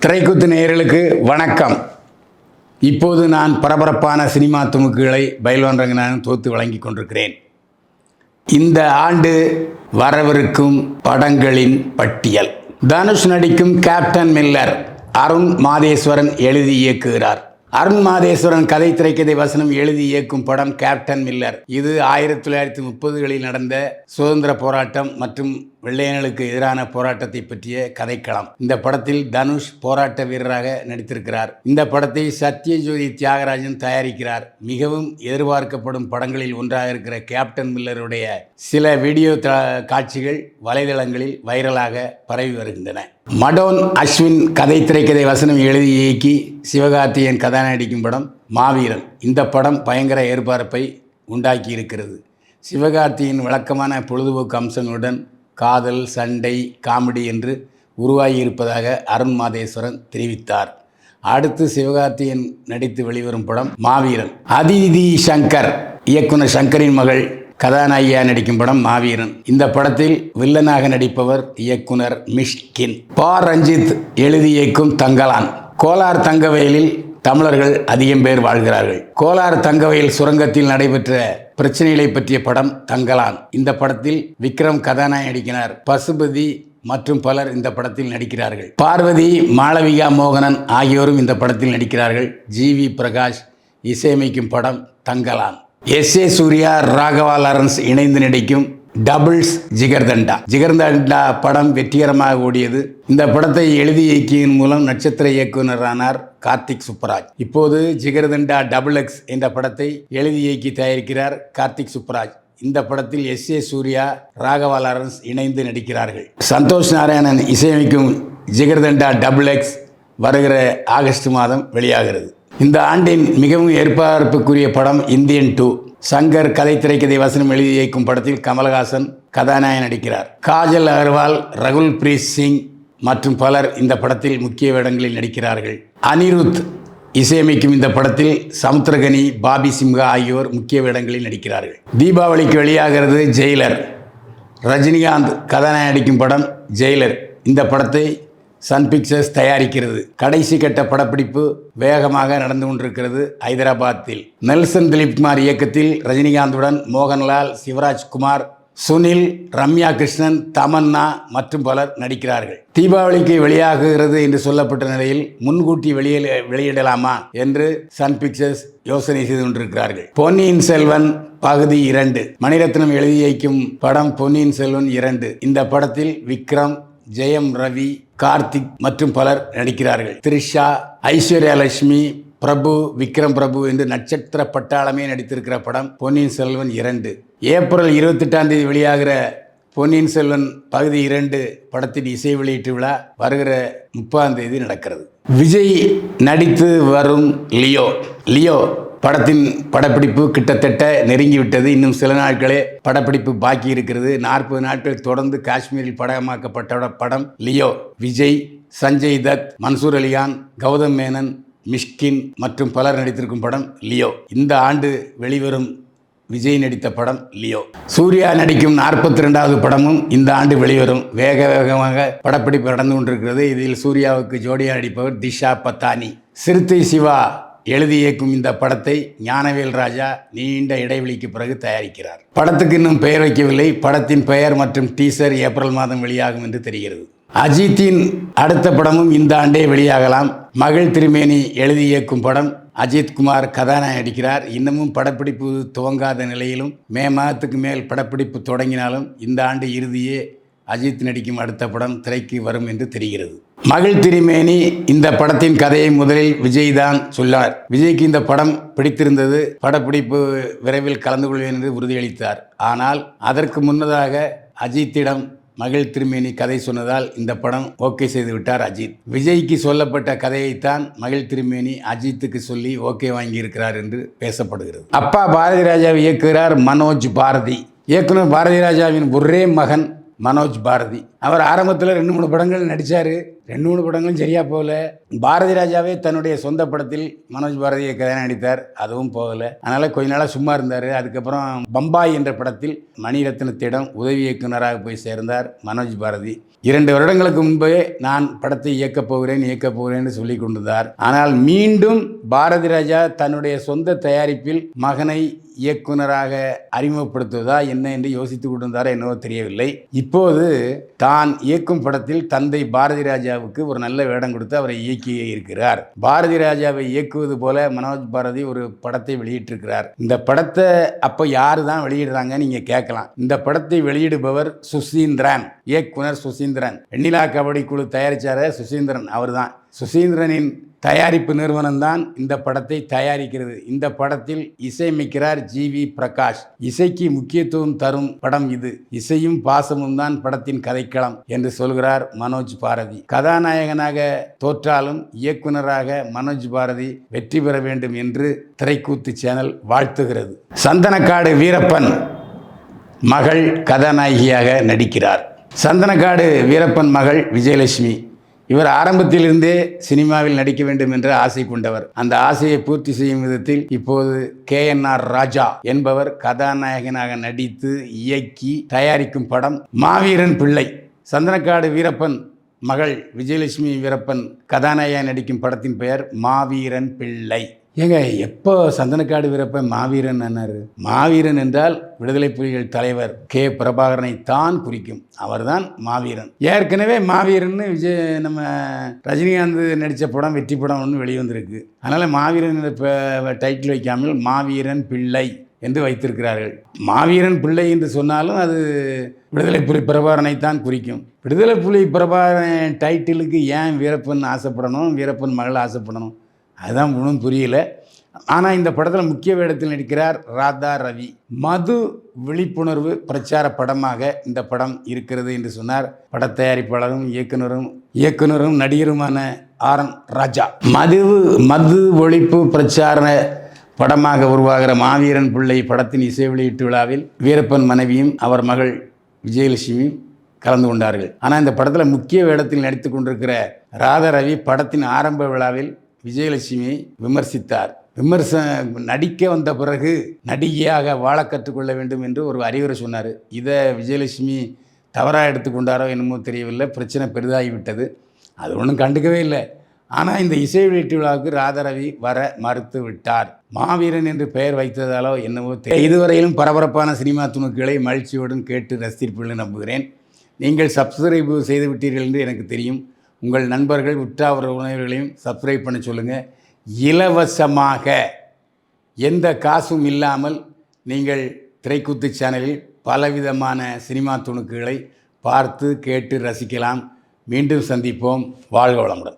திரைக்குத்து நேயர்களுக்கு வணக்கம். இப்போது நான் பரபரப்பான சினிமா துணுக்குகளை பைல்வான் ரங்கநாதன் தொகுத்து வழங்கி கொண்டிருக்கிறேன். இந்த ஆண்டு வரவிருக்கும் படங்களின் பட்டியல். தனுஷ் நடிக்கும் கேப்டன் மில்லர் அருண் மாதேஸ்வரன் எழுதி இயக்குகிறார். அருண் மாதேஸ்வரன் கதை, திரைக்கதை, வசனம் எழுதி இயக்கும் படம் கேப்டன் மில்லர். இது 1930களில் நடந்த சுதந்திர போராட்டம் மற்றும் வெள்ளையர்களுக்கு எதிரான போராட்டத்தை பற்றிய கதைக்களம். இந்த படத்தில் தனுஷ் போராட்ட வீரராக நடித்திருக்கிறார். இந்த படத்தை சத்யஜோதி தியாகராஜன் தயாரிக்கிறார். மிகவும் எதிர்பார்க்கப்படும் படங்களில் ஒன்றாக இருக்கிற கேப்டன் மில்லருடைய சில வீடியோ காட்சிகள் வலைதளங்களில் வைரலாக பரவி வருகின்றன. மடோன் அஸ்வின் கதை, திரைக்கதை, வசனம் எழுதி இயக்கி சிவகார்த்திகேயன் கதாநாயகன் படம் மாவீரன். இந்த படம் பயங்கர எதிர்பார்ப்பை உண்டாக்கி இருக்கிறது. சிவகார்த்திகேயன் வழக்கமான பொழுதுபோக்கு அம்சங்களுடன் காதல், சண்டை, காமெடி என்று உருவாகி இருப்பதாக அருண் மாதேஸ்வரன் தெரிவித்தார். அடுத்து சிவகார்த்திகேயன் நடித்து வெளிவரும் படம் மாவீரன். அதிதி சங்கர் இயக்குனர் சங்கரின் மகள் கதாநாயகியாக நடிக்கும் படம் மாவீரன். இந்த படத்தில் வில்லனாக நடிப்பவர் இயக்குனர் மிஷ்கின். பா ரஞ்சித் எழுதி இயக்கும் தங்கலான். கோலார் தங்கவயலில் தமிழர்கள் அதிகம் பேர் வாழ்கிறார்கள். கோலார் தங்கவயல் சுரங்கத்தில் நடைபெற்ற பிரச்சனைகளை பற்றிய படம் தங்கலான். இந்த படத்தில் விக்ரம் கதாநாயகன் நடிக்கிறார். பசுபதி மற்றும் பலர் இந்த படத்தில் நடிக்கிறார்கள். பார்வதி, மாளவிகா மோகனன் ஆகியோரும் இந்த படத்தில் நடிக்கிறார்கள். ஜி.வி. பிரகாஷ் இசையமைக்கும் படம் தங்கலான். எஸ்.ஏ. சூர்யா, ராகவா லாரன்ஸ் இணைந்து நடிக்கும் டபுள்ஸ் ஜிகர்தண்டா படம் வெற்றிகரமாக ஓடியது. இந்த படத்தை எழுதி இயக்கியின் மூலம் நட்சத்திர இயக்குனரானார் கார்த்திக் சுப்பராஜ். இப்போது ஜிகர்தண்டா XX என்ற படத்தை எழுதி இயக்கி தயாரிக்கிறார் கார்த்திக் சுப்பராஜ். இந்த படத்தில் எஸ்.ஏ. சூர்யா, ராகவா லாரன்ஸ் இணைந்து நடிக்கிறார்கள். சந்தோஷ் நாராயணன் இசையமைக்கும் ஜிகர்தண்டா XX வருகிற ஆகஸ்ட் மாதம் வெளியாகிறது. இந்த ஆண்டின் மிகவும் எதிர்பார்ப்புக்குரிய படம் இந்தியன் 2. சங்கர் கதை, திரைக்கதை, வசனம் எழுதி இயக்கும் படத்தில் கமல்ஹாசன் கதாநாயகன் நடிக்கிறார். காஜல் அகர்வால், ரகுல் பிரீத் சிங் மற்றும் பலர் இந்த படத்தில் முக்கிய வேடங்களில் நடிக்கிறார்கள். அனிருத் இசையமைக்கும் இந்த படத்தில் சமுத்திரகனி, பாபி சிம்ஹா ஆகியோர் முக்கிய வேடங்களில் நடிக்கிறார்கள். தீபாவளிக்கு வெளியாகிறது ஜெயிலர். ரஜினிகாந்த் கதாநாயகன் நடிக்கும் படம் ஜெயிலர். இந்த படத்தை சன் பிக்சர்ஸ் தயாரிக்கிறது. கடைசி கட்ட படப்பிடிப்பு வேகமாக நடந்து கொண்டிருக்கிறது ஹைதராபாத்தில். நெல்சன் திலீப்குமார் இயக்கத்தில் ரஜினிகாந்துடன் மோகன்லால், சிவராஜ்குமார், சுனில், ரம்யா கிருஷ்ணன், தமன்னா மற்றும் பலர் நடிக்கிறார்கள். தீபாவளிக்கு வெளியாகுகிறது என்று சொல்லப்பட்ட நிலையில் முன்கூட்டி வெளியிடலாமா என்று சன் பிக்சர்ஸ் யோசனை செய்து கொண்டிருக்கிறார்கள். பொன்னியின் செல்வன் பகுதி 2 மணிரத்னம் எழுதி இயக்கும் படம் பொன்னியின் செல்வன் 2. இந்த படத்தில் விக்ரம், ஜெயம் ரவி, கார்த்திக் மற்றும் பலர் நடிக்கிறார்கள். த்ரிஷா, ஐஸ்வர்யா லட்சுமி, பிரபு, விக்ரம் பிரபு என்று நட்சத்திர பட்டாளமே நடித்திருக்கிற படம் பொன்னியின் செல்வன் 2. ஏப்ரல் 28 வெளியாகிற பொன்னியின் செல்வன் பகுதி 2 படத்தின் இசை வெளியீட்டு விழா வருகிற 30 நடக்கிறது. விஜய் நடித்து வரும் லியோ படத்தின் படப்பிடிப்பு கிட்டத்தட்ட நெருங்கிவிட்டது. இன்னும் சில நாட்களே படப்பிடிப்பு பாக்கி இருக்கிறது. 40 நாட்கள் தொடர்ந்து காஷ்மீரில் படமாக்கப்பட்ட படம் லியோ. விஜய், சஞ்சய் தத், மன்சூர் அலிகான், கௌதம் மேனன், மிஷ்கின் மற்றும் பலர் நடித்திருக்கும் படம் லியோ. இந்த ஆண்டு வெளிவரும் விஜய் நடித்த படம் லியோ. சூர்யா நடிக்கும் 42வது படமும் இந்த ஆண்டு வெளிவரும். வேகமாக படப்பிடிப்பு நடந்து கொண்டிருக்கிறது. இதில் சூர்யாவுக்கு ஜோடியாக நடிப்பவர் திஷா பத்தானி. சிறுத்தை சிவா எழுதி இயக்கும் இந்த படத்தை ஞானவேல் ராஜா நீண்ட இடைவெளிக்கு பிறகு தயாரிக்கிறார். படத்துக்கு இன்னும் பெயர் வைக்கவில்லை. படத்தின் பெயர் மற்றும் டீசர் ஏப்ரல் மாதம் வெளியாகும் என்று தெரிகிறது. அஜித்தின் அடுத்த படமும் இந்த ஆண்டே வெளியாகலாம். மகள் திருமேனி எழுதி இயக்கும் படம் அஜித்குமார் கதாநாயகன் நடிக்கிறார். இன்னமும் படப்பிடிப்பு துவங்காத நிலையிலும் மே மாதத்துக்கு மேல் படப்பிடிப்பு தொடங்கினாலும் இந்த ஆண்டு இறுதியே அஜித் நடிக்கும் அடுத்த படம் திரைக்கு வரும் என்று தெரிகிறது. மகள் திருமேனி இந்த படத்தின் கதையை முதலில் விஜய் தான் சொன்னார். விஜய்க்கு இந்த படம் பிடித்திருந்தது. படப்பிடிப்பு விரைவில் கலந்து கொள்வேன் என்று உறுதியளித்தார். ஆனால் அதற்கு முன்னதாக அஜித்திடம் மகள் திருமேனி கதை சொன்னதால் இந்த படம் ஓகே செய்து விட்டார் அஜித். விஜய்க்கு சொல்லப்பட்ட கதையைத்தான் மகள் திருமேனி அஜித்துக்கு சொல்லி ஓகே வாங்கியிருக்கிறார் என்று பேசப்படுகிறது. அப்பா பாரதி ராஜாவை இயக்குகிறார் மனோஜ் பாரதி. இயக்குனர் பாரதி ராஜாவின் ஒரே மகன் மனோஜ் பாரதி. அவர் ஆரம்பத்தில் 2-3 படங்கள் நடித்தார். 2-3 படங்களும் சரியாக போகல. பாரதி ராஜாவே தன்னுடைய சொந்த படத்தில் மனோஜ் பாரதியை கதை நடித்தார். அதுவும் போகலை. அதனால் கொஞ்ச நாளாக சும்மா இருந்தார். அதுக்கப்புறம் பம்பாய் என்ற படத்தில் மணிரத்னத்திடம் உதவி இயக்குனராக போய் சேர்ந்தார் மனோஜ் பாரதி. 2 வருடங்களுக்கு முன்பே நான் படத்தை இயக்கப் போகிறேன் சொல்லி கொண்டிருந்தார். ஆனால் மீண்டும் பாரதி ராஜா தன்னுடைய சொந்த தயாரிப்பில் மகனை இயக்குனராக அறிமுகப்படுத்துவதா என்ன என்று யோசித்துக் கொண்டிருந்தாரோ என்னவோ தெரியவில்லை. இப்போது தான் இயக்கும் படத்தில் தந்தை பாரதி ராஜாவுக்கு ஒரு நல்ல வேடம் கொடுத்து அவரை இயக்கி இருக்கிறார். பாரதி ராஜாவை இயக்குவது போல மனோஜ் பாரதி ஒரு படத்தை வெளியிட்டிருக்கிறார். இந்த படத்தை அப்போ யாரு தான் வெளியிடுறாங்க நீங்க கேட்கலாம். இந்த படத்தை வெளியிடுபவர் சுசீந்திரன், இயக்குனர் சுசீந்திரன். வெண்ணிலா கபடி குழு தயாரிச்சார சுசீந்திரன், அவர் தான். சுசீந்திரனின் தயாரிப்பு நிறுவனம் தான் இந்த படத்தை தயாரிக்கிறது. இந்த படத்தில் இசையமைக்கிறார் ஜி.வி. பிரகாஷ். இசைக்கு முக்கியத்துவம் தரும் படம் இது. இசையும் பாசமும் தான் படத்தின் கதைக்களம் என்று சொல்கிறார் மனோஜ் பாரதி. கதாநாயகனாக தோற்றாலும் இயக்குனராக மனோஜ் பாரதி வெற்றி பெற வேண்டும் என்று திரைக்கூத்து சேனல் வாழ்த்துகிறது. சந்தனக்காடு வீரப்பன் மகள் கதாநாயகியாக நடிக்கிறார். சந்தனக்காடு வீரப்பன் மகள் விஜயலட்சுமி. இவர் ஆரம்பத்திலிருந்தே சினிமாவில் நடிக்க வேண்டும் என்ற ஆசை கொண்டவர். அந்த ஆசையை பூர்த்தி செய்யும் விதத்தில் இப்போது KNR ராஜா என்பவர் கதாநாயகனாக நடித்து இயக்கி தயாரிக்கும் படம் மாவீரன் பிள்ளை. சந்தனக்காடு வீரப்பன் மகள் விஜயலட்சுமி வீரப்பன் கதாநாயகனாக நடிக்கும் படத்தின் பெயர் மாவீரன் பிள்ளை. ஏங்க எப்போ சந்தனக்காடு வீரப்பன் மாவீரன் என்னாரு? மாவீரன் என்றால் விடுதலை புலிகள் தலைவர் K. பிரபாகரனை தான் குறிக்கும். அவர்தான் மாவீரன். ஏற்கனவே மாவீரன் நம்ம ரஜினிகாந்த் நடித்த படம் வெற்றி படம் ஒன்று வெளிவந்திருக்கு. அதனால் மாவீரன் டைட்டில் வைக்காமல் மாவீரன் பிள்ளை என்று வைத்திருக்கிறார்கள். மாவீரன் பிள்ளை என்று சொன்னாலும் அது விடுதலை புலி பிரபாகரனை தான் குறிக்கும். விடுதலை புலி பிரபாகரன் டைட்டிலுக்கு ஏன் வீரப்பன் ஆசைப்படணும், வீரப்பன் மகள் ஆசைப்படணும்? அதுதான் ஒன்றும் புரியல. ஆனால் இந்த படத்தில் முக்கிய வேடத்தில் நடிக்கிறார் ராதா ரவி. மது விழிப்புணர்வு பிரச்சார படமாக இந்த படம் இருக்கிறது என்று சொன்னார் பட தயாரிப்பாளரும் இயக்குனரும் நடிகருமான RN ராஜா. மது ஒழிப்பு பிரச்சார படமாக உருவாகிற மாவீரன் பிள்ளை படத்தின் இசை வெளியீட்டு விழாவில் வீரப்பன் மனைவியும் அவர் மகள் விஜயலட்சுமியும் கலந்து கொண்டார்கள். ஆனால் இந்த படத்தில் முக்கிய வேடத்தில் நடித்து கொண்டிருக்கிற ராதா ரவி படத்தின் ஆரம்ப விழாவில் விஜயலட்சுமியை விமர்சித்தார். நடிக்க வந்த பிறகு நடிகையாக வாழ கற்றுக்கொள்ள வேண்டும் என்று ஒரு அறிவுரை சொன்னார். இதை விஜயலட்சுமி தவறாக எடுத்துக்கொண்டாரோ என்னமோ தெரியவில்லை. பிரச்சனை பெரிதாகிவிட்டது. அது ஒன்றும் கண்டுக்கவே இல்லை. ஆனால் இந்த இசை வெளியீட்டு விழாவுக்கு ராதாரவி வர மறுத்து விட்டார். மாவீரன் என்று பெயர் வைத்ததாலோ என்னவோ இதுவரையிலும் பரபரப்பான சினிமா துணுக்குகளை மகிழ்ச்சியுடன் கேட்டு ரசித்திருப்பீர்கள் நம்புகிறேன். நீங்கள் சப்ஸ்கிரைப் செய்து விட்டீர்கள் என்று எனக்கு தெரியும். உங்கள் நண்பர்கள் உற்றார் உறவினர்களையும் சப்ஸ்கிரைப் பண்ண சொல்லுங்கள். இலவசமாக எந்த காசும் இல்லாமல் நீங்கள் திரைக்கூத்து சேனலில் பலவிதமான சினிமா துணுக்குகளை பார்த்து கேட்டு ரசிக்கலாம். மீண்டும் சந்திப்போம். வாழ்க வளமுடன்.